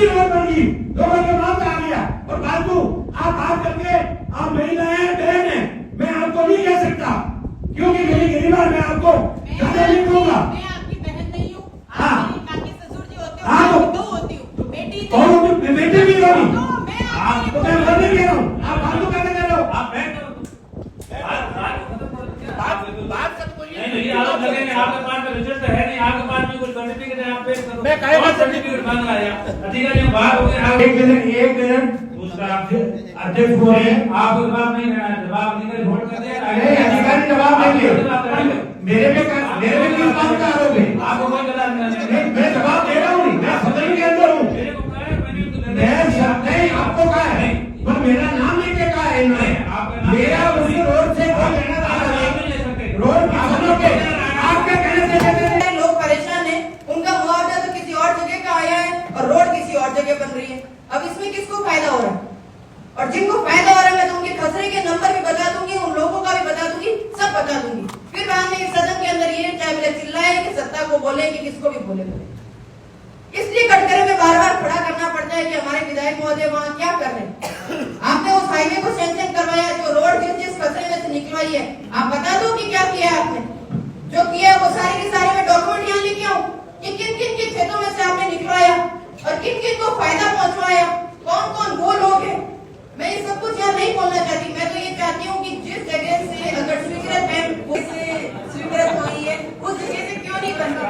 आपकी रोड बन गई, लोगों के नाम आ गया। और फालतू आप बात करके आप महिला है, बहन है, मैं आपको नहीं कह सकता क्योंकि मेरी गरीबा मैं आपको ज्यादा नहीं कहूंगा। मैं आपकी बहन नहीं हूँ, हाँ। आप मेरी काकी ससुर जी होते हो, हाँ, मैं विधवा होती हूँ, बेटी और नहीं। बेटे भी होगी। तो मैं आपके तो मैं वो नहीं कह रहा हूँ, आप फालतू कैसे कर रहे हो? आप बैठ जाओ। बात कर बोलिए। नहीं आरोप लगेंगे, आपके पास में रिजल्ट है नहीं, आपके पास में कुछ सर्टिफिकेट है, आप पेश करो। मैं काहे का सर्टिफिकेट मांग रहा है अधिकारी बाहर हो गए। एक मिनट दूसरा अध्यक्ष हुआ है, आपको जवाब नहीं देना, जवाब अधिकारी वोट कर दिया। नहीं अधिकारी जवाब देंगे। मेरे पे किस बात का आरोप है? आपको कोई जवाब नहीं। मैं जवाब दे रहा हूँ, नहीं मैं सदन के अंदर हूँ। मेरे को कहा है, मैंने तो मैं सब नहीं आपको कहा है, पर मेरा नाम लेके कहा है इन्होंने। मेरा उस रोड से कोई लेना देना नहीं। रोड किसानों के आपके कहने से लेते हैं। लोग परेशान हैं, उनका मुआवजा तो किसी और जगह का आया है और रोड किसी और जगह बन रही है। अब इसमें किसको फायदा हो रहा है? और जिनको फायदा हो रहा है मैं तो उनके खसरे के नंबर भी बता दूंगी, उन लोगों का भी बता दूंगी, सब बता दूंगी। फिर बाद में सदन के अंदर ये चाहे मेरे चिल्लाए कि सत्ता को बोले कि किसको भी बोले। इसलिए कटघरे में बार बार खड़ा करना पड़ता है कि हमारे विधायक महोदय वहाँ क्या कर रहे हैं। आपने उस हाईवे को सैंक्शन करवाया, जो रोड जिस खसरे में से निकलवाई है, आप बता दो कि क्या किया है आपने। जो किया है वो सारी की सारी मैं डॉक्यूमेंट यहाँ लेके आऊँ कि किन किन के खेतों में से आपने निकलवाया और किन किन को फायदा पहुंचवाया, कौन कौन वो लोग हैं। मैं ये सब कुछ यहाँ नहीं बोलना चाहती। मैं तो ये चाहती हूँ कि जिस जगह से अगर स्वीकृत है स्वीकृत हुई है उस जगह से क्यों नहीं बन रही।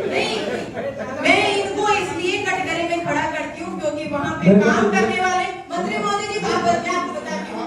नहीं, मैं इनको इसलिए कटघरे में खड़ा करती हूँ क्योंकि वहाँ पे काम करने वाले मंत्री महोदय जी बात करते हैं, आपको बताती हूँ।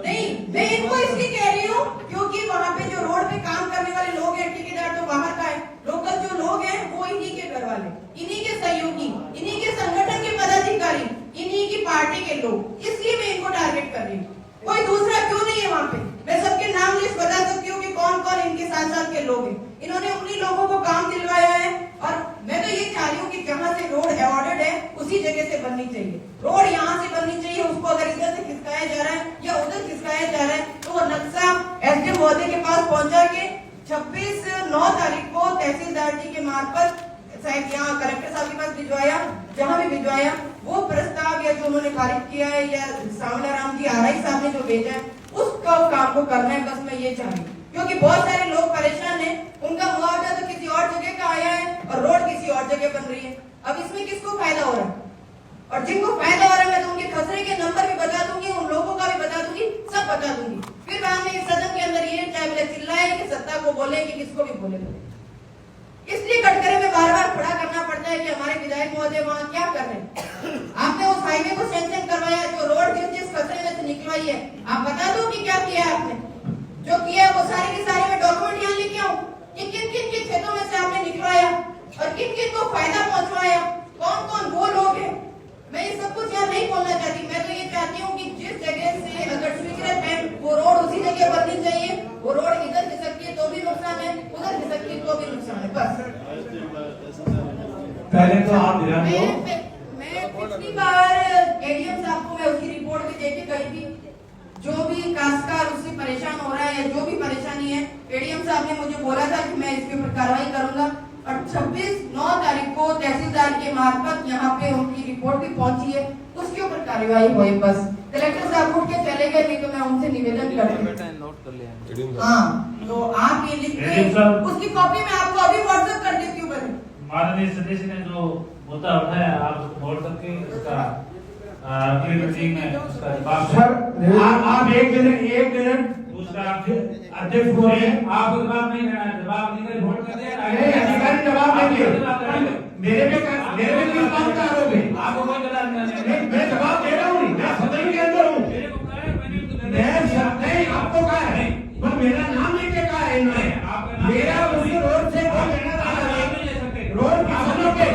नहीं, मैं इनको इसलिए कह रही हूँ क्योंकि वहाँ पे जो रोड पे काम करने वाले लोग हैं, ठेकेदार तो बाहर का है, लोकल जो लोग हैं वो इन्हीं के घर वाले, इन्हीं के सहयोगी, इन्हीं के संगठन के पदाधिकारी, इन्हीं की पार्टी के लोग। इसलिए मैं इनको टारगेट कर रही हूँ, कोई दूसरा क्यों नहीं है वहाँ पे। मैं सबके नाम लिस्ट बता सकती हूँ कि कौन कौन इनके साथ साथ के लोग हैं। इन्होंने उन्हीं लोगों को काम दिलवाया है और मैं तो ये चाह रही हूँ कि जहाँ से रोड अवॉर्डेड है उसी जगह से बननी चाहिए। रोड यहाँ से बननी चाहिए, उसको अगर इधर से खिसकाया जा रहा है या उधर खिसकाया जा रहा है तो वो नक्शा एसडीएम महोदय के पास पहुंचा के 26/9 तारीख को तहसीलदार जी के मार्फत शायद यहाँ कलेक्टर साहब के पास भिजवाया, जहाँ भी भिजवाया वो प्रस्ताव या जो उन्होंने खारिज किया है या सावलाराम जी आरआई साहब ने जो भेजा है उसका काम को करना है। बस मैं ये चाह रही हूँ क्योंकि बहुत सारे लोग परेशान हैं, उनका मुआवजा तो किसी और जगह का आया है और रोड किसी और जगह बन रही है। अब इसमें किसको फायदा हो रहा है? और जिनको फायदा हो रहा है मैं तो उनके खसरे के नंबर भी बता दूंगी, उन लोगों का भी बता दूंगी, सब बता दूंगी। फिर बाद में सदन के अंदर ये चाहे मेरे चिल्लाए कि सत्ता को बोले कि किसको भी बोले। इसलिए कटघरे में बार बार खड़ा करना पड़ता है कि हमारे विधायक महोदय वहाँ क्या कर रहे हैं। आपने उस हाईवे को सैंक्शन करवाया, जो रोड जिस खसरे में से निकलवाई है, आप बता दो कि क्या किया है आपने। जो किया है वो सारी की सारी मैं डॉक्यूमेंट यहाँ लेके आऊँ कि किन किन के खेतों में से आपने निकलवाया और किन किन को फायदा पहुंचवाया, कौन कौन वो लोग हैं। मैं ये सब कुछ यहाँ नहीं बोलना चाहती। मैं तो ये चाहती हूँ कि जिस जगह से अगर स्वीकृत है वो रोड उसी जगह बननी चाहिए। वो रोड इधर खिसकती है तो भी नुकसान है, उधर खिसकती है तो भी नुकसान है। बस पहले तो आप ध्यान दो। मैं पिछली बार एडीएम साहब को मैं उसकी रिपोर्ट भी देके गई थी। जो भी काश्तकार उससे परेशान हो रहा है, जो भी परेशानी है, एडीएम साहब ने मुझे बोला था कि मैं इसके ऊपर कार्रवाई करूंगा और 26/9 तारीख को तहसीलदार के मार्फत यहाँ पे उनकी रिपोर्ट भी पहुंची है, उसके ऊपर कार्रवाई हुई। बस कलेक्टर साहब उठ के चले गए, नहीं तो मैं उनसे निवेदन करती हूँ। हाँ, तो आप ये लिख के उसकी कॉपी मैं आपको अभी व्हाट्सएप कर देती हूँ। माननीय सदस्य ने जो मुद्दा उठाया आप नोट करके उसका अगली मीटिंग में उसका जवाब सर आप एक मिनट दूसरा अध्यक्ष हुए हैं, आपको जवाब नहीं देना, जवाब अधिकारी वोट कर दिया। नहीं अधिकारी जवाब देंगे। मेरे पे किस बात का आरोप है? आपको कोई जवाब नहीं। मैं जवाब दे रहा हूँ, नहीं मैं सदन के अंदर हूँ। मेरे को कहा है, मैंने तो नहीं आपको कहा है, पर मेरा नाम लेके कहा है इन्होंने। मेरा उस रोड से कोई लेना देना नहीं। रोड किसानों के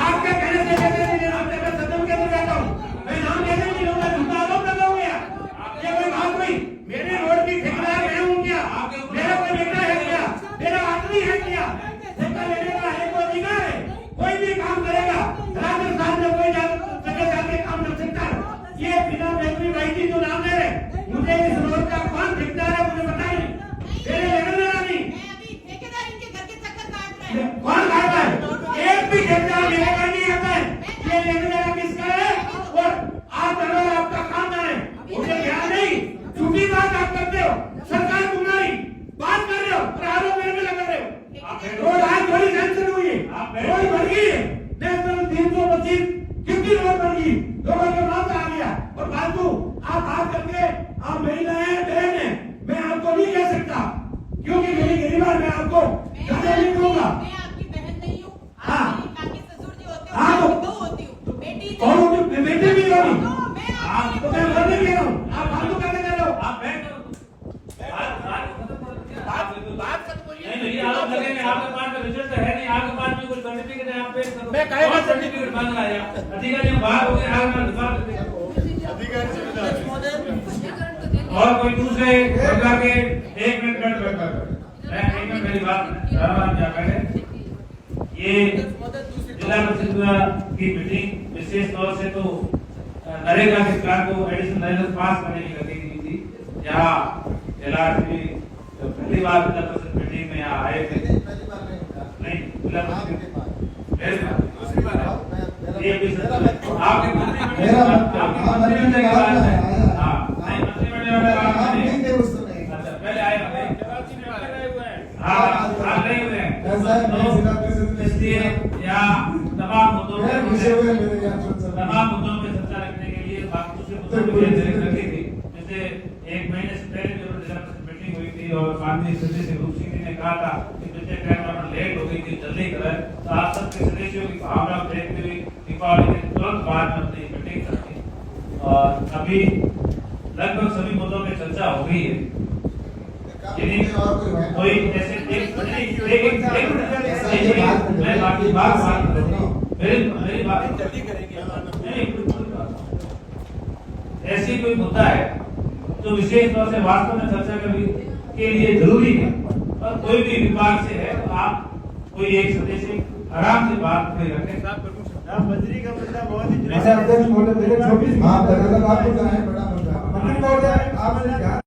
आपके कहने से लेते नहीं, मैं सदन के अंदर रहता हूँ, मैं नाम लेने नहीं लूंगा, झूठा आरोप लगाऊंगा। ये कोई बात हुई? मेरे रोड की ठेकेदार मैं हूँ क्या? मेरा कोई बेटा है क्या? मेरा आदमी है क्या? ठेका लेने का है कोई अधिकार है? कोई भी काम करेगा राजस्थान में कोई जगह जाके सीट कितनी नंबर पर गई, लोगों के नाम पे आ गया। और फालतू आप बात करके आप महिलाएं हैं, बहन है, मैं आपको नहीं कह सकता क्योंकि मेरी गरीबा मैं आपको ज्यादा नहीं दूंगा। मैं आपकी बहन नहीं हूँ, हाँ। आप मेरी काकी ससुर जी होते हो, हाँ, मैं तो- आपकी बहू होती हूँ, बेटी कौन नहीं। होगी? बेटे भी होगी। तो मैं आपके तो मैं बोलने कह रहा हूँ, आप फालतू कैसे कर रहे हो? आप बैठ जाओ। बात खत्म करिए। नहीं नहीं, आरोप लगेंगे, आपके पास में रिजल्ट है नहीं, आपके पास में कुछ सर्टिफिकेट है, आप पेश करो। मैं कहेगा कौन सर्टिफिकेट मांग रहा है? अधिकारी बाहर हो गए, आप ना दिखा देते। और कोई दूसरे प्रकार के एक मिनट मैं एक मिनट मेरी बात क्या करें। ये जिला परिषद की मीटिंग विशेष तौर से तो नरेगा के प्लान को एडिशनल नरेगा पास करने की गति की थी। यहाँ एलआरसी पहली बार जिला परिषद मीटिंग में यहाँ आए थे। नहीं जिला परिषद ये भी आपके मंत्रिमंडल की बात है। हाँ नहीं मंत्रिमंडल में बात नहीं। अच्छा पहले आए हाँ नहीं हुए तो इसलिए यहाँ तमाम मुद्दों पे चर्चा रखने के लिए दूसरे मुद्दों पर रखी थी। जैसे एक महीने से पहले जो जिला परिषद मीटिंग हुई थी और माननीय सदस्य रूप सिंह जी ने कहा था कि पिछले टाइम में लेट हो गई थी, जल्दी करें, तो आप सबके सदस्यों की भावना को देखते हुए दीपावली के तुरंत बाद में अपनी मीटिंग रखी और अभी लगभग सभी मुद्दों में चर्चा हो गई है। कोई ऐसे मैं बाकी बात मेरी बात जल्दी करेंगे। ऐसी कोई मुद्दा है जो विशेष तौर से वास्तव में चर्चा करने के लिए जरूरी है और कोई भी विभाग से है तो आप कोई एक सदस्य आराम से बात कर रखें। बजरी का मुद्दा बहुत ही अध्यक्ष महोदय, मेरे 24 आपको बड़ा मुद्दा है। मंत्री महोदय, आप ध्यान